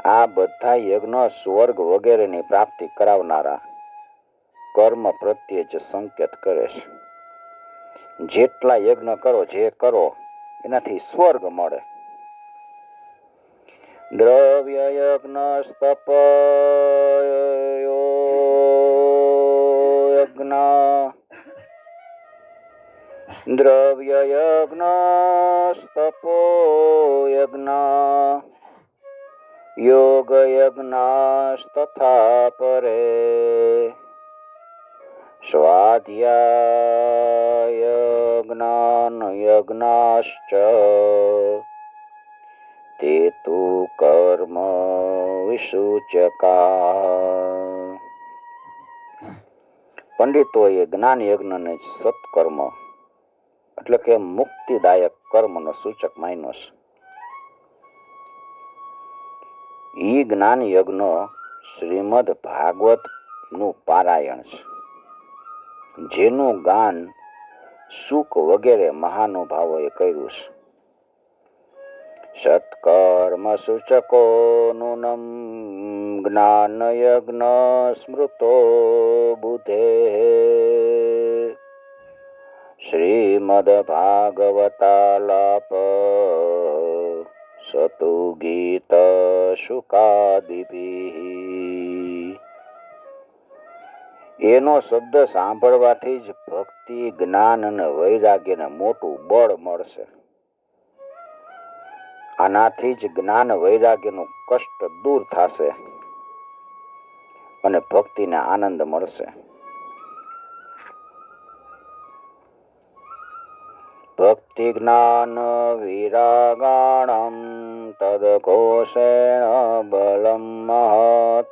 આ બધા યજ્ઞ સ્વર્ગ વગેરેની પ્રાપ્તિ કરાવનારા કર્મ પ્રત્યે જ સંકેત કરે છે. જેટલા યજ્ઞ કરો, જે કરો એનાથી સ્વર્ગ મળે. દ્રવ્ય યજ્ઞ તપ યજ્ઞ દ્રવ્ય યજ્ઞ તપો યજ્ઞ યોગ યજ્ઞસ્તથા પરે સ્વાધ્યાય જ્ઞાન યજ્ઞાશ્ચ તે તુ કર્મ વિસૂચકા. પંડિતોએ જ્ઞાન યજ્ઞને સત્કર્મ એટલે કે મુક્તિદાયક કર્મનો સૂચક માન્યો છે. ઈ જ્ઞાન યજ્ઞ શ્રીમદ ભાગવત નું પારાયણ છે, જેનું ગાન શુક વગેરે મહાનુભાવોએ કર્યું છે. સત્કર્મ સૂચકો નૂનમ જ્ઞાન યજ્ઞ સ્મૃતો બુધે શ્રીમદ ભાગવતાલાપ સતુ ગીત શુકાદિભિ. એનો શબ્દ સાંભળવાથી જ ભક્તિ, જ્ઞાન અને વૈરાગ્યને મોટું બળ મળશે. આનાથી જ જ્ઞાન વૈરાગ્યનું કષ્ટ દૂર થશે અને ભક્તિને આનંદ મળશે. ભક્તિ જ્ઞાન વિરાગાણમ તદઘોષેણ બલમ મહત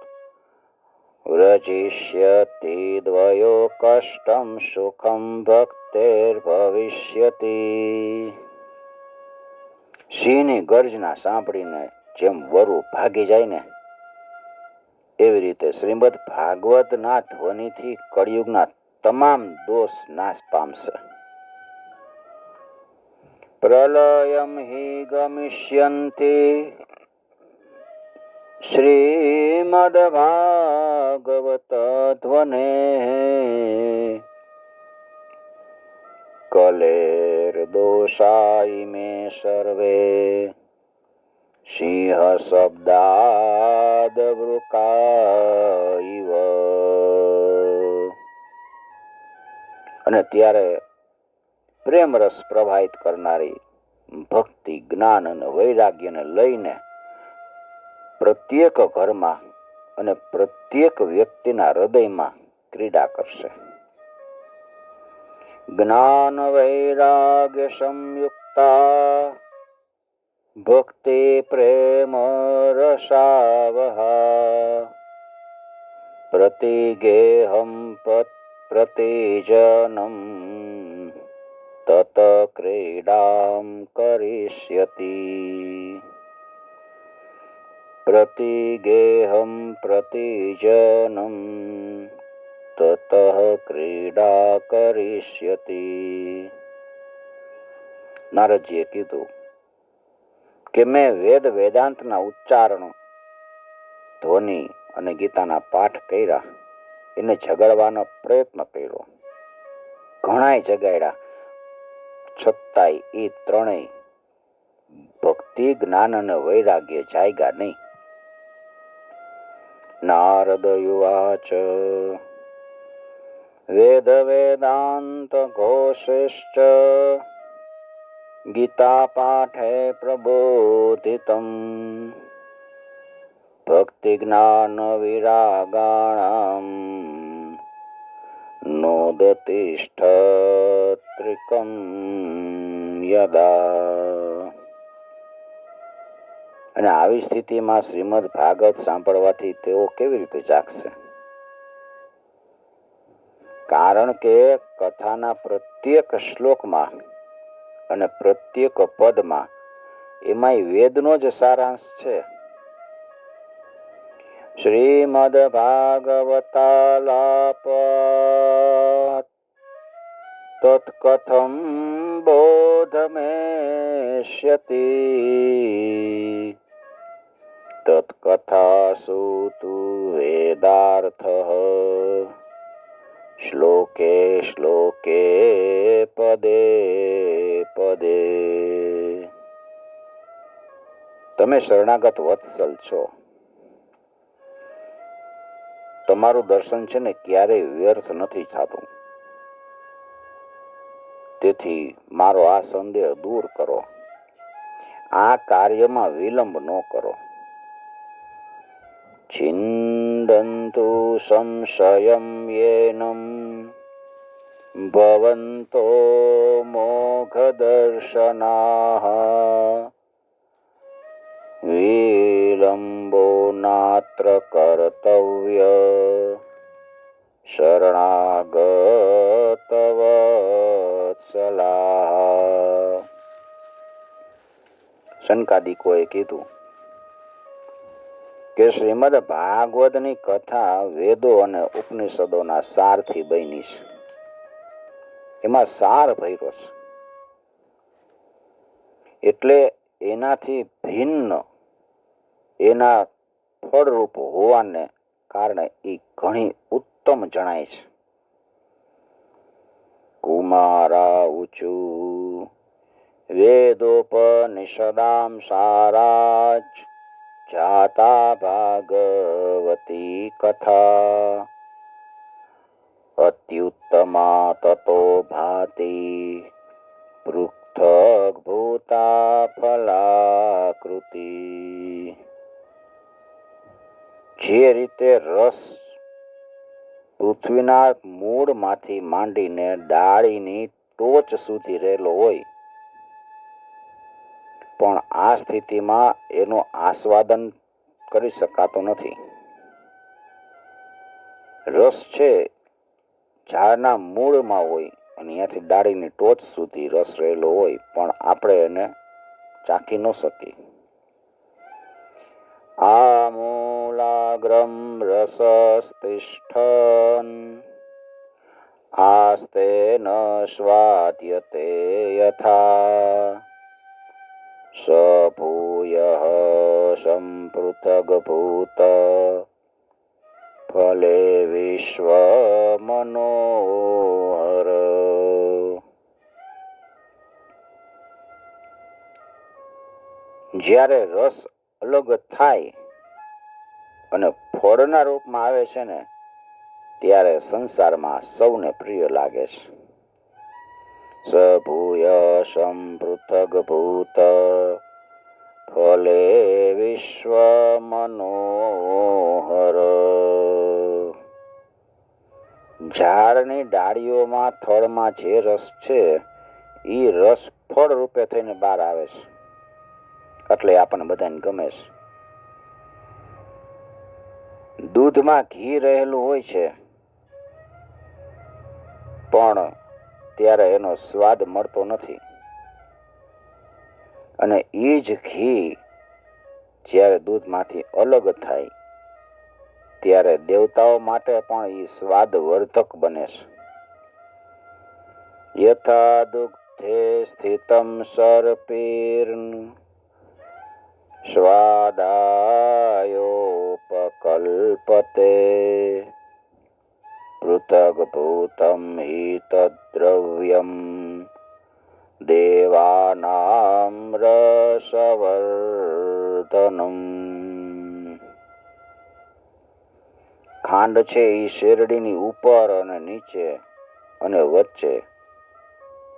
વ્રજિષ્યતિ દ્વયો કષ્ટમ સુખમ ભક્તેર્ભવિષ્યતિ. સિંહની ગર્જના સાંભળીને જેમ વરુ ભાગી જાય ને, એવી રીતે શ્રીમદ ભાગવતના ધ્વનિથી કળિયુગના તમામ દોષ નાશ પામશે. પ્રલયમ હિ ગમિષ્યન્તિ શ્રીમદ્ભાગવત ધ્વને કલેર્દોષાય મે સર્વે સિંહ શબ્દાદ વૃકાઇવ. અને ત્યારે પ્રેમ રસ પ્રવાહિત કરનારી ભક્તિ, જ્ઞાન અને વૈરાગ્યને લઈને પ્રત્યેક ઘરમાં અને પ્રત્યેક વ્યક્તિના હૃદયમાં ક્રીડા કરશે. જ્ઞાન વૈરાગ્ય સંયુક્તા ભક્તિ પ્રેમ રસાવહા પ્રતિગેહમ પ્રતિજનમ તત ક્રીડામ કરિષ્યતિ. પ્રતિગેહમ પ્રતિજનમ તત ક્રીડા કરિષ્યતિ. નારદજીએ કીધું કે મેં વેદાંતના ઉચ્ચારણો, ધ્વનિ અને ગીતાના પાઠ કર્યા, એને જગાડવાનો પ્રયત્ન કર્યો, ઘણાય જગાડ્યા, છતાંય એ ત્રણેય ભક્તિ, જ્ઞાન અને વૈરાગ્ય જાગ્યા નહીં. નારદ યુવાચ વેદ વેદાંત ઘોષેશ્ચ ગીતા પાઠે પ્રબોધિતમ ભક્તિ જ્ઞાન વિરાગાણામ નોદતિષ્ઠત્રિકમ યદા. અને આવી સ્થિતિમાં શ્રીમદ ભાગવત સાંભળવાથી તેઓ કેવી રીતે જાગશે? કારણ કે કથાના પ્રત્યેક શ્લોકમાં અને પ્રત્યેક પદમાં એમાંય વેદનો જ સારાંશ છે. શ્રીમદ ભાગવતાલાપ તત્કથમ બોધમેષ્યતિ તત્કથાસુ તુ વેદાર્થઃ શ્લોકે શ્લોકે પદે પદે. તમે શરણાગત વત્સલ છો, તમારું દર્શન છે ને ક્યારેય વ્યર્થ નથી થતું. તેથી મારો આ સંદેહ દૂર કરો, આ કાર્યમાં વિલંબ ન કરો. છિંદંતુ સંશયમ યેનમ ભવન્તો મોઘદર્શનાઃ વિલંબો નાત્ર કર્તવ્ય શરણાગત વત્સલાઃ. શનકાદિકોએ કીધું કે શ્રીમદ ભાગવતની કથા વેદો અને ઉપનિષદોના સારથી બની છે. એમાં સાર ભર્યો છે, એટલે એનાથી ભિન્ન એના ફળરૂપ હોવાને કારણે એ ઘણી ઉત્તમ જણાય છે. કુમારા ઉચુ વેદોપનિષદામ સારાજ જાતા ભાગવતી કથા અત્યુત્તમા તતો ભાતિ પૃથ્થક ભૂતા ફલાકૃતિ. જે રીતે રસ પૃથ્વીના મૂળમાંથી માંડીને ડાળીની ટોચ સુધી રહેલો હોય, પણ આ સ્થિતિમાં એનું આસ્વાદન કરી શકાતો નથી. રસ છે ઝાડના મૂળમાં હોય અને અહીંયાથી ડાળીની ટોચ સુધી રસ રહેલો હોય, પણ આપણે એને ચાખી ન શકીએ. આમૂલાગ્રમ રસસ્તિષ્ઠન આસ્તે ન સ્વાદ્યતે યથા स भूयः सम्पृथग्भूत फले विश्वमनोहर. જ્યારે રસ અલગ થાય અને ફળના રૂપમાં આવે છે ને, ત્યારે સંસારમાં સૌને પ્રિય લાગે છે. સ ભૂય સંપૃથગ્ભૂત ફલે વિશ્વ મનોહર. ઝાડની ડાળીઓમાં થળમાં જે રસ છે એ રસ ફળ રૂપે થઈને બહાર આવે છે, એટલે આપણને બધાને ગમે છે. દૂધમાં ઘી રહેલું હોય છે, પણ ત્યારે એનો સ્વાદ મળતો નથી. અને એ જ ઘી જ્યારે દૂધમાંથી અલગ થાય ત્યારે દેવતાઓ માટે પણ એ સ્વાદવર્ધક બને છે. યથા દુગ્ધે સ્થિતમ સર્પેર્ન સ્વાદાયોપકલ્પતે પૃથગ્ભૂતમ હિ તદ્દ્રવ્યમ દેવાનામ રસવર્ધનમ. ખાંડ છે એ શેરડીની ઉપર અને નીચે અને વચ્ચે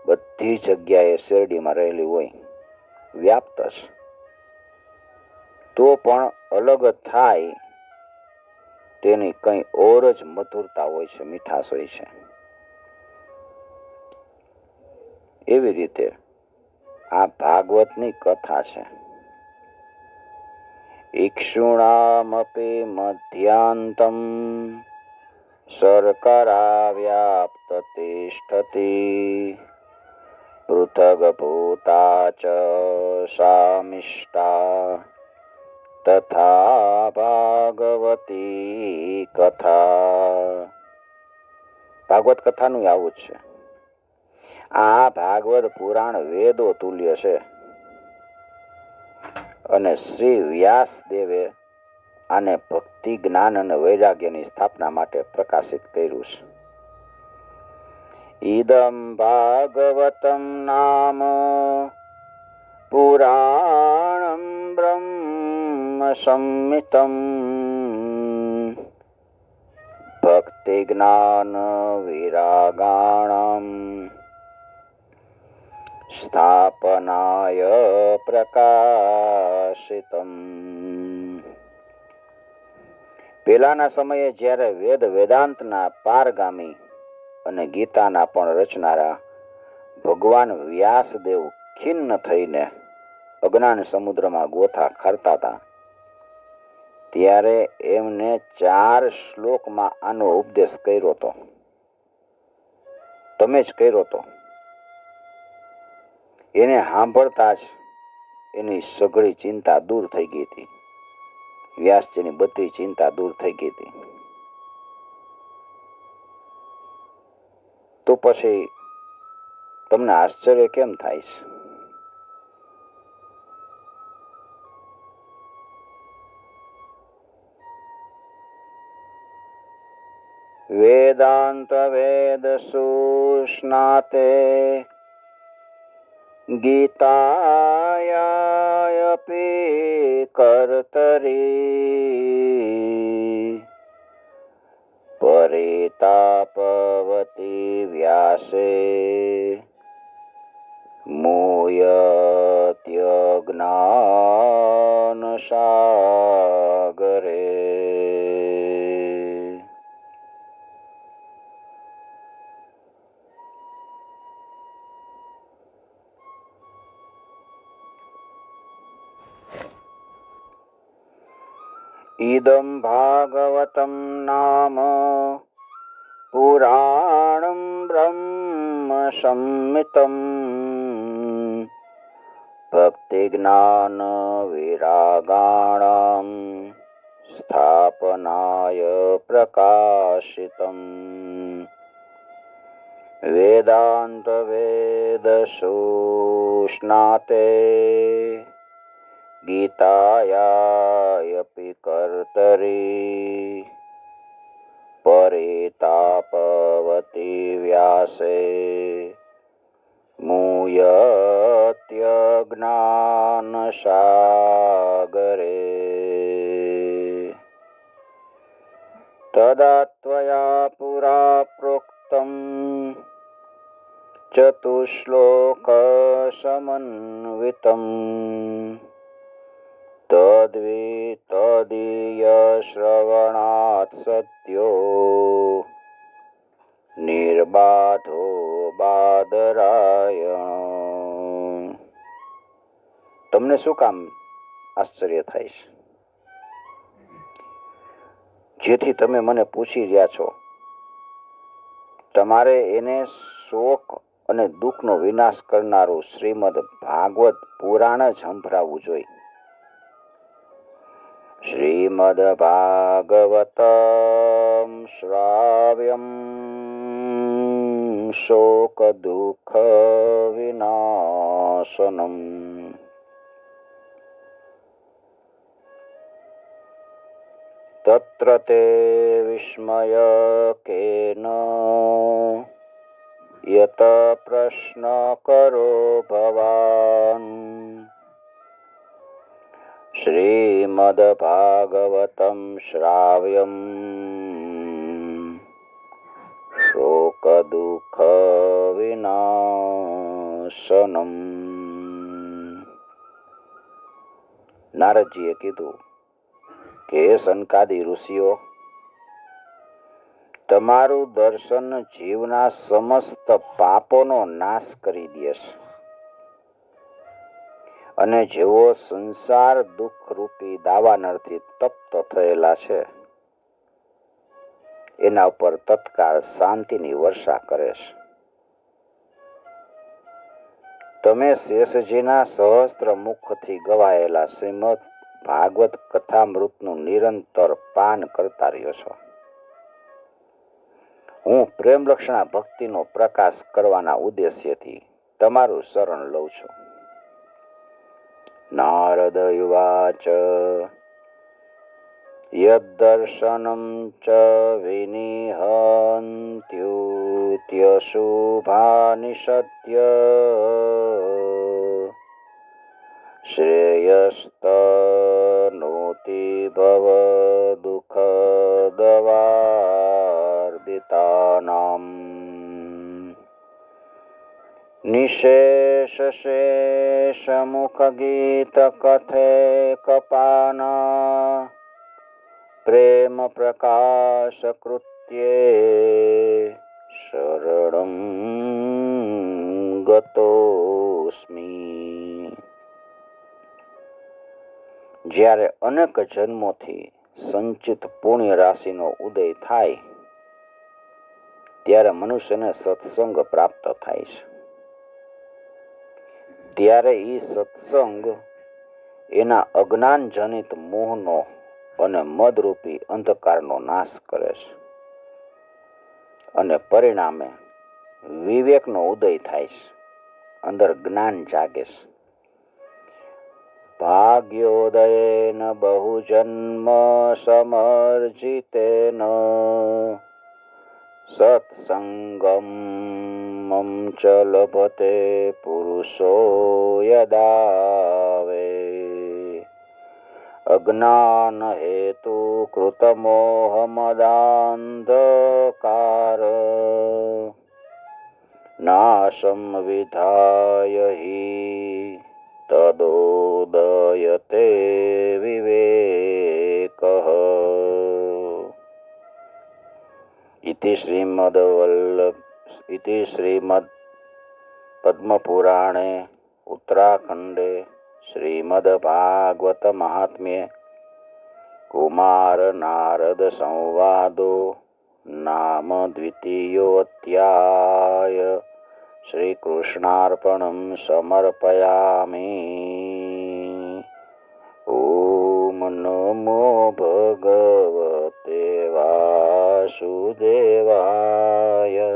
બધી જગ્યાએ શેરડીમાં રહેલી હોય, વ્યાપ્ત છે. તો પણ અલગ થાય તેની કંઈ ઓર જ મધુરતા હોય છે, મીઠાશ હોય છે. એવી રીતે આ ભાગવતની કથા છે. ઇક્ષુણામપી મધ્યાંતમ શર્કરા વ્યાપ્ત તિષ્ઠતિ પૃથગ્ભૂતા ચ સામિષ્ટા તથા ભાગવતી કથા. ભાગવત કથાનું આવું જ છે. આ ભાગવત પુરાણ વેદો તુલ્ય છે અને શ્રી વ્યાસદેવે આને ભક્તિ, જ્ઞાન અને વૈરાગ્યની સ્થાપના માટે પ્રકાશિત કર્યું છે. ઇદમ ભાગવતમ નામ પુરાણમ બ્રહ્મ સંહિતમ ભક્તિ જ્ઞાન વિરાગાણામ સ્થાપનાય પ્રકાશિતમ. પેલાના સમયે જ્યારે વેદ વેદાંતના પારગામી અને ગીતાના પણ રચનારા ભગવાન વ્યાસદેવ ખિન્ન થઈને અજ્ઞાન સમુદ્રમાં ગોથા ખારતા હતા, ત્યારે એમને 4 શ્લોકમાં આનો ઉપદેશ કર્યો હતો. તમે જ કર્યો હતો. એને સાંભળતા જ એની સઘળી ચિંતા દૂર થઈ ગઈ હતી. વ્યાસજીની બધી ચિંતા દૂર થઈ ગઈ હતી. તો પછી તમને આશ્ચર્ય કેમ થાય છે? વેદાંત વેદ સુસ્નાતે ગીતાયાપી કર્તરી પરિતાપવતી વ્યાસે મૂયત્યજ્ઞાન સાગરે. ઇદમ ભાગવતમ નામ પુરાણમ બ્રહ્મ સંહિતમ ભક્તિ જ્ઞાન વિરાગાણામ સ્થાપનાય પ્રકાશિતમ. વેદાંત વેદસુષ્ણાતે ગીતાયાયપી કર્તરી પરિતાપવતી વ્યાસે મૂયત્યજ્ઞાનસાગરે તદા ત્વયા પુરા પ્રોક્તમ ચતુશ્લોક સમન્વિતમ તદીય શ્રવણાત સત્યો નિર્બાધો બાદરાયણ. તમને શું કામ આશ્ચર્ય થાય છે? જેથી તમે મને પૂછી રહ્યા છો, તમારે એને શોક અને દુઃખનો વિનાશ કરનારું શ્રીમદ ભાગવત પુરાણ જ સંભળાવવું જોઈએ. શ્રીમદ ભાગવતમ શ્રાવ્યમ શોક દુઃખ વિનાશનમ. તત્ર તે વિસ્મય કેન યત પ્રશ્ન કરો ભવાન. શ્રીમદ ભાગવતમ શ્રાવ્યમ શોક દુઃખ વિનાશનમ. નારદજીએ કીધું કે હે સનકાદી ઋષિઓ, તમારું દર્શન જીવના સમસ્ત પાપોનો નાશ કરી દેશે અને જેઓ સંસાર દુઃખરૂપી દાવાનળથી તપ્ત થયેલા છે એના ઉપર તત્કાળ શાંતિની વર્ષા કરે છે. તમે શેષજીના સહસ્ત્ર મુખથી ગવાયેલા શ્રીમદ ભાગવત કથામૃતનું નિરંતર પાન કરતા રહ્યો છો. હું પ્રેમલક્ષણા ભક્તિનો પ્રકાશ કરવાના ઉદ્દેશ્યથી તમારું શરણ લઉં છું. નારદ યુવાચ યદ્દર્શનમ ચ વિનિહન્ત્યુત્યશુભાનિ સત્ય શ્રેયસ્તનોતિ ભવ દુઃખદવાર્દિતાનામ. નિશેષ શેષ મુખ ગીત કથે કપાના પ્રેમ પ્રકાશ કૃત્યે શરણં ગતોસ્મિ. જ્યારે અનેક જન્મોથી સંચિત પુણ્ય રાશિનો ઉદય થાય ત્યારે મનુષ્યને સત્સંગ પ્રાપ્ત થાય છે. ત્યારે એ સત્સંગ એના અજ્ઞાન જનિત મોહનો અને મદરૂપી અંધકારનો નાશ કરે છે અને પરિણામે વિવેકનો ઉદય થાય છે, અંદર જ્ઞાન જાગે છે. ભાગ્યોદયેન બહુજન્મ સમર્જિતેન સત્સંગમ ચ લભતે પુરુષો યદાવે અજ્ઞાન હેતુ કૃત મોહ મદાંધકાર નાશમ વિધાય હિ તદોદયતે વિવેકઃ. ઇતિ શ્રીમદ પદ્મપુરાણે ઉત્તરાખંડે શ્રીમદ ભાગવત મહાત્મ્યે કુમાર નારદ સંવાદો નામ દ્વિતીયોધ્યાય. શ્રી કૃષ્ણાર્પણમ સમર્પયામિ. ઓમ નમો ભગવતે વાસુદેવાય.